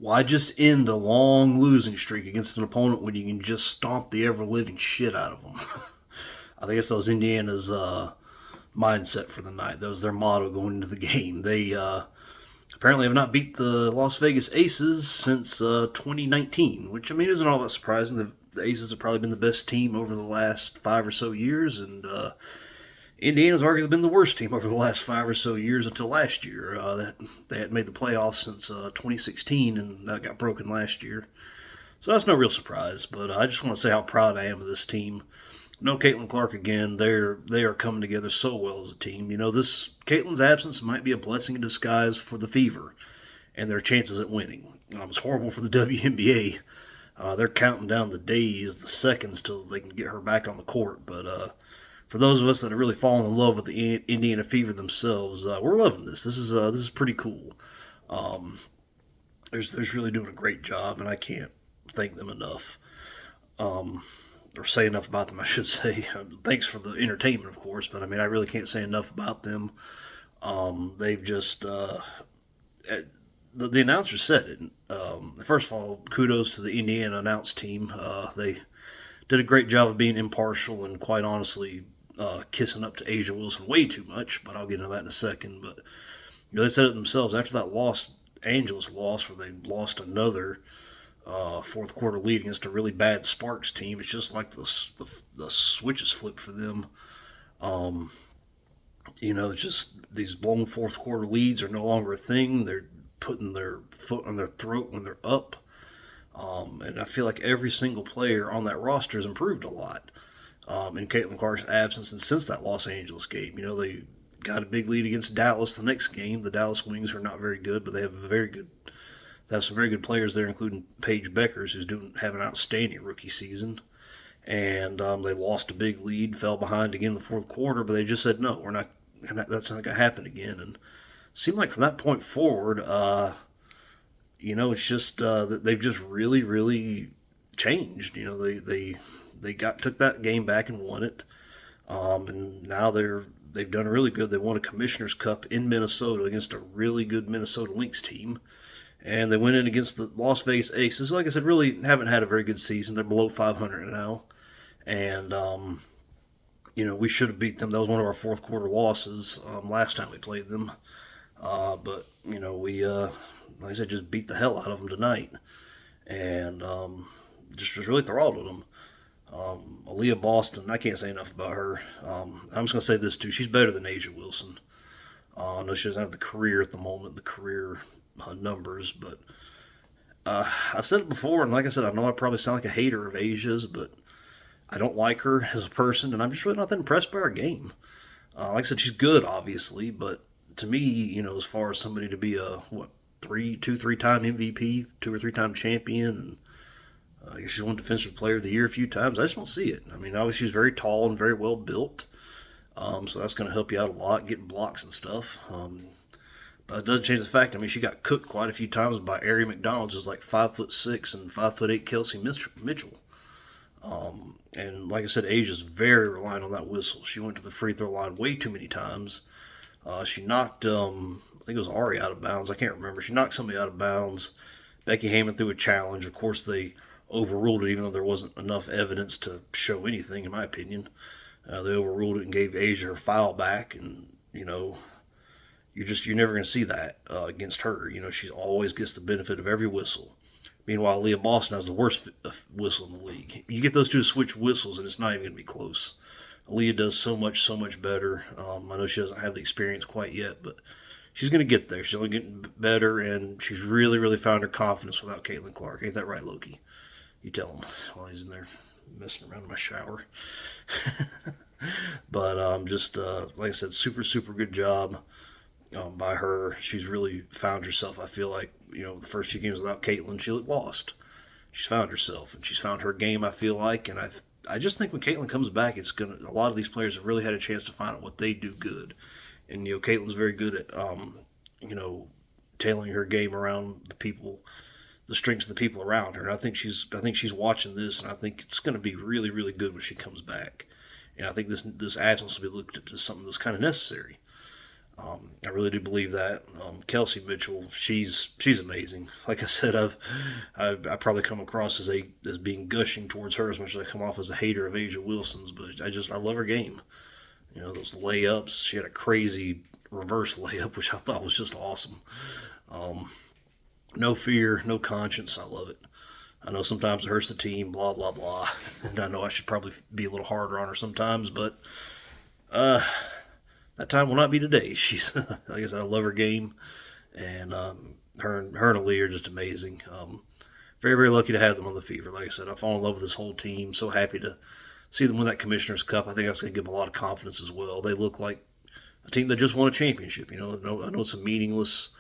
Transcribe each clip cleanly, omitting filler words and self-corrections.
Why just end a long losing streak against an opponent when you can just stomp the ever living shit out of them? I think that was Indiana's mindset for the night. That was their motto going into the game. They apparently have not beat the Las Vegas Aces since 2019, which I mean isn't all that surprising. The Aces have probably been the best team over the last 5 or so years, and Indiana's arguably been the worst team over the last 5 or so years until last year. They hadn't made the playoffs since 2016, and that got broken last year. So that's no real surprise. But I just want to say how proud I am of this team. No Caitlin Clark again. They are coming together so well as a team. You know, this Caitlin's absence might be a blessing in disguise for the Fever and their chances at winning. It's horrible for the WNBA. They're counting down the days, the seconds till they can get her back on the court. But for those of us that are really falling in love with the Indiana Fever themselves, we're loving this. This is pretty cool. Um, there's really doing a great job, and I can't thank them enough. Um, or say enough about them, I should say. Thanks for the entertainment, of course, but I mean, I really can't say enough about them. They've just the announcer said it. First of all, kudos to the Indiana announce team. They did a great job of being impartial and, quite honestly, kissing up to Asia Wilson way too much. But I'll get into that in a second. But they said it themselves after that loss, Angeles loss, where they lost another fourth quarter lead against a really bad Sparks team. It's just like the switches flipped for them. Um, it's just these blown fourth quarter leads are no longer a thing. They're putting their foot on their throat when they're up. And I feel like every single player on that roster has improved a lot in Caitlin Clark's absence and since that Los Angeles game. They got a big lead against Dallas the next game. The Dallas Wings are not very good, but they have some very good players there, including Paige Beckers, who's have an outstanding rookie season. And they lost a big lead, fell behind again in the fourth quarter, but they just said no, we're not. That's not going to happen again. And it seemed like from that point forward, it's just that they've just really, really changed. They took that game back and won it, and now they've done really good. They won a Commissioner's Cup in Minnesota against a really good Minnesota Lynx team, and they went in against the Las Vegas Aces. Like I said, really haven't had a very good season. They're below 500 now, and we should have beat them. That was one of our fourth quarter losses last time we played them. But we like I said, just beat the hell out of them tonight, and just really throttled them. Aaliyah Boston, I can't say enough about her. I'm just gonna say this too: she's better than Asia Wilson. I know she doesn't have the career at the moment, the career numbers, but I've said it before, and like I said, I know I probably sound like a hater of Asia's, but I don't like her as a person, and I'm just really not that impressed by her game. Like I said, she's good, obviously, but to me, as far as somebody to be a three-time MVP, 2 or 3 time champion, and I guess she's won Defensive Player of the Year a few times. I just don't see it. I mean, obviously she's very tall and very well built, so that's going to help you out a lot, getting blocks and stuff. But it doesn't change the fact. I mean, she got cooked quite a few times by Ari McDonald, just like 5'6" and 5'8" Kelsey Mitchell. And like I said, Asia's very reliant on that whistle. She went to the free throw line way too many times. She knocked, I think it was Ari out of bounds. I can't remember. She knocked somebody out of bounds. Becky Hammon threw a challenge. Of course, they overruled it, even though there wasn't enough evidence to show anything, in my opinion. They overruled it and gave Asia her foul back, and you're never going to see that against her. She always gets the benefit of every whistle. Meanwhile, Leah Boston has the worst whistle in the league. You get those two to switch whistles, and it's not even going to be close. Leah does so much better. I know she doesn't have the experience quite yet, but she's going to get there. She's only getting better, and she's really, really found her confidence without Caitlin Clark. Ain't that right, Loki? You tell him while he's in there messing around in my shower. But just like I said, super good job by her. She's really found herself. I feel like the first few games without Caitlin, she looked lost. She's found herself and she's found her game. I feel like, and I just think when Caitlin comes back, a lot of these players have really had a chance to find out what they do good. And Caitlin's very good at tailoring her game around the strengths of the people around her. And I think she's watching this, and I think it's going to be really, really good when she comes back. And I think this absence will be looked at as something that's kind of necessary. I really do believe that. Kelsey Mitchell, she's amazing. Like I said, I probably come across as being gushing towards her as much as I come off as a hater of Asia Wilson's, but I love her game. You know, those layups. She had a crazy reverse layup, which I thought was just awesome. No fear, no conscience. I love it. I know sometimes it hurts the team, blah blah blah, and I know I should probably be a little harder on her sometimes, but that time will not be today. She's like I said, I love her game, and her and Ali are just amazing. Very very lucky to have them on the Fever. Like I said, I fall in love with this whole team. So happy to see them win that Commissioner's Cup. I think that's going to give them a lot of confidence as well. They look like a team that just won a championship. You know, I know it's a meaningless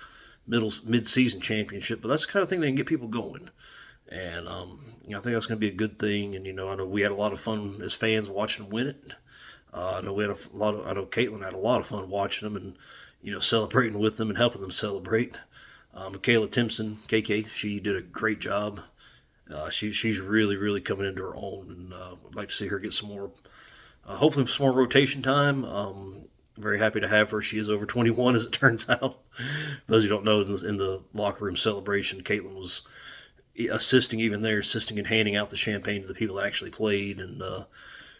mid-season championship, but that's the kind of thing that can get people going. And you know, I think that's going to be a good thing. And you know, I know we had a lot of fun as fans watching them win it. I know we had a lot of. I know Caitlin had a lot of fun watching them and you know celebrating with them and helping them celebrate. Michaela Timpson, KK, she did a great job. She's really really coming into her own, and I'd like to see her get some more, hopefully some more rotation time. Very happy to have her. She is over 21, as it turns out. For those who don't know, in the locker room celebration, Caitlin was assisting even there, assisting and handing out the champagne to the people that actually played. And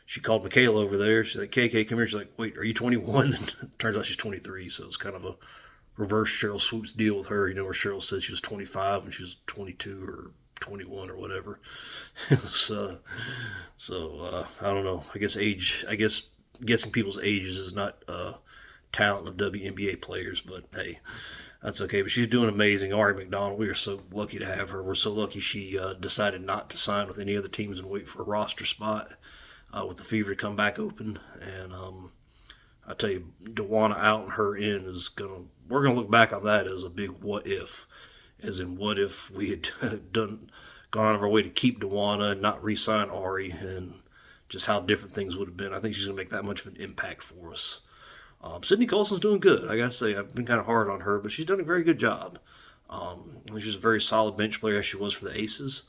she called Michaela over there. She's like, KK, come here. She's like, wait, are you 21? And it turns out she's 23. So it's kind of a reverse Cheryl Swoops deal with her. You know, where Cheryl said she was 25 when she was 22 or 21 or whatever. I don't know. I guess guessing people's ages is not talent of WNBA players, but hey, that's okay. But she's doing amazing. Ari McDonald, we are so lucky to have her. We're so lucky she decided not to sign with any other teams and wait for a roster spot with the Fever to come back open. And I tell you, Dewana out and her in we're gonna look back on that as a big what if, as in what if we had gone out of our way to keep Dewana and not re-sign Ari, and just how different things would have been. I think she's gonna make that much of an impact for us. Sydney Colson's doing good. I gotta say, I've been kind of hard on her, but she's done a very good job. She's a very solid bench player as she was for the Aces.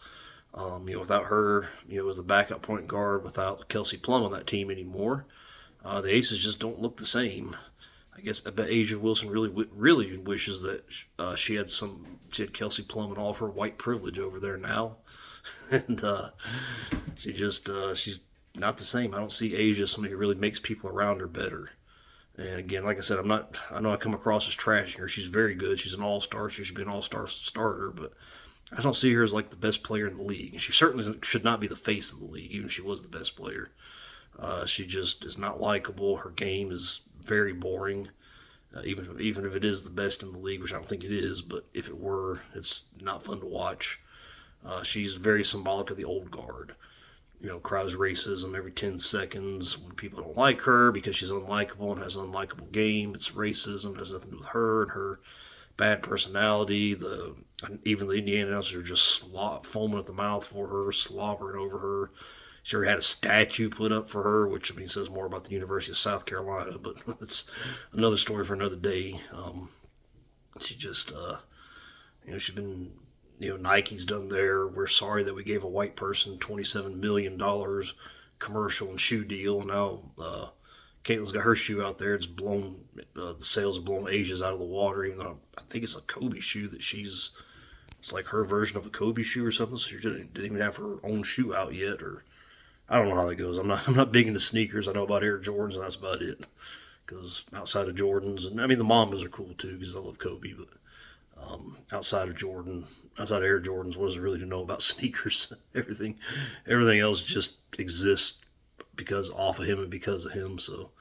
You know, without her, you know, as the backup point guard, without Kelsey Plum on that team anymore, the Aces just don't look the same. I bet Asia Wilson really wishes that she had Kelsey Plum and all of her white privilege over there now, and she's not the same. I don't see Asia as somebody who really makes people around her better. And again, like I said, I know I come across as trashing her. She's very good. She's an all-star. She should be an all-star starter, but I don't see her as like the best player in the league. She certainly should not be the face of the league, even if she was the best player. She just is not likable. Her game is very boring. Even if it is the best in the league, which I don't think it is, but if it were, it's not fun to watch. She's very symbolic of the old guard. You know, cries racism every 10 seconds when people don't like her because she's unlikable and has an unlikable game. It's racism. It has nothing to do with her and her bad personality. Even the Indiana announcers are just foaming at the mouth for her, slobbering over her. She already had a statue put up for her, which says more about the University of South Carolina, but it's another story for another day. She just, she's been, Nike's done there. We're sorry that we gave a white person $27 million commercial and shoe deal. Now, Caitlin's got her shoe out there. It's blown, the sales have blown Asia's out of the water, even though I think it's a Kobe shoe it's like her version of a Kobe shoe or something. So she didn't even have her own shoe out yet, or I don't know how that goes. I'm not big into sneakers. I know about Air Jordans, and that's about it. Because outside of Jordans, and the Mambas are cool too, because I love Kobe, but outside of Air Jordans, what is there really to know about sneakers? Everything else just exists off of him and because of him. So,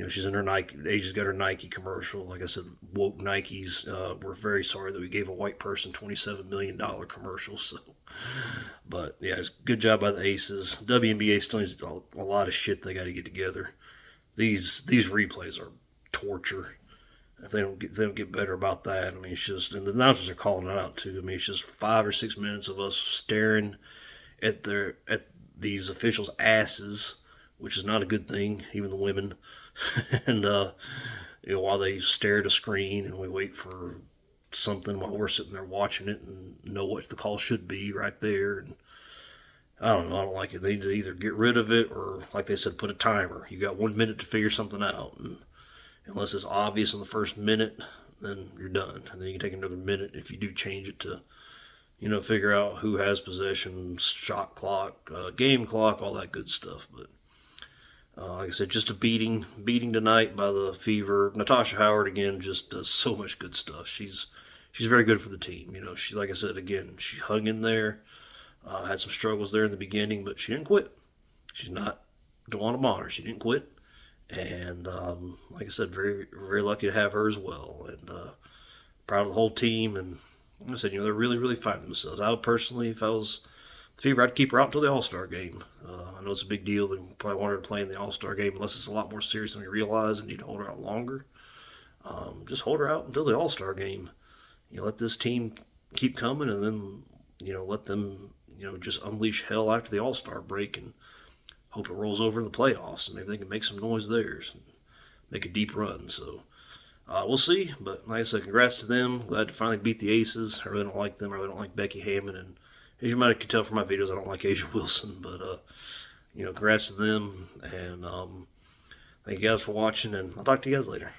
she's in her Nike. Asia's got her Nike commercial. Like I said, woke Nikes. We're very sorry that we gave a white person $27 million commercial. So, but yeah, it's a good job by the Aces. WNBA still needs a lot of shit they got to get together. These replays are torture. If they don't get better about that, it's just, and the announcers are calling it out too. It's just 5 or 6 minutes of us staring at these officials' asses, which is not a good thing, even the women. And while they stare at a screen and we wait for something while we're sitting there watching it and know what the call should be right there. And I don't know. I don't like it. They need to either get rid of it or, like they said, put a timer. You got 1 minute to figure something out. And unless it's obvious in the first minute, then you're done. And then you can take another minute if you do change it to, figure out who has possession, shot clock, game clock, all that good stuff. But like I said, just a beating tonight by the Fever. Natasha Howard again just does so much good stuff. She's very good for the team. She, like I said again, she hung in there. Had some struggles there in the beginning, but she didn't quit. She's not DeWanda Bonner. She didn't quit, and like I said, very very lucky to have her as well, and proud of the whole team. And like I said, they're really really finding themselves. I would personally, if I was the Fever, I'd keep her out until the All Star game. I know it's a big deal. They probably want her to play in the All Star game, unless it's a lot more serious than we realize and need to hold her out longer. Just hold her out until the All Star game. Let this team keep coming, and then let them just unleash hell after the All Star break, and hope it rolls over in the playoffs, and maybe they can make some noise there, and make a deep run. So we'll see. But like I said, congrats to them. Glad to finally beat the Aces. I really don't like them. I really don't like Becky Hammond, and as you might have could tell from my videos, I don't like Asia Wilson. But congrats to them, and thank you guys for watching, and I'll talk to you guys later.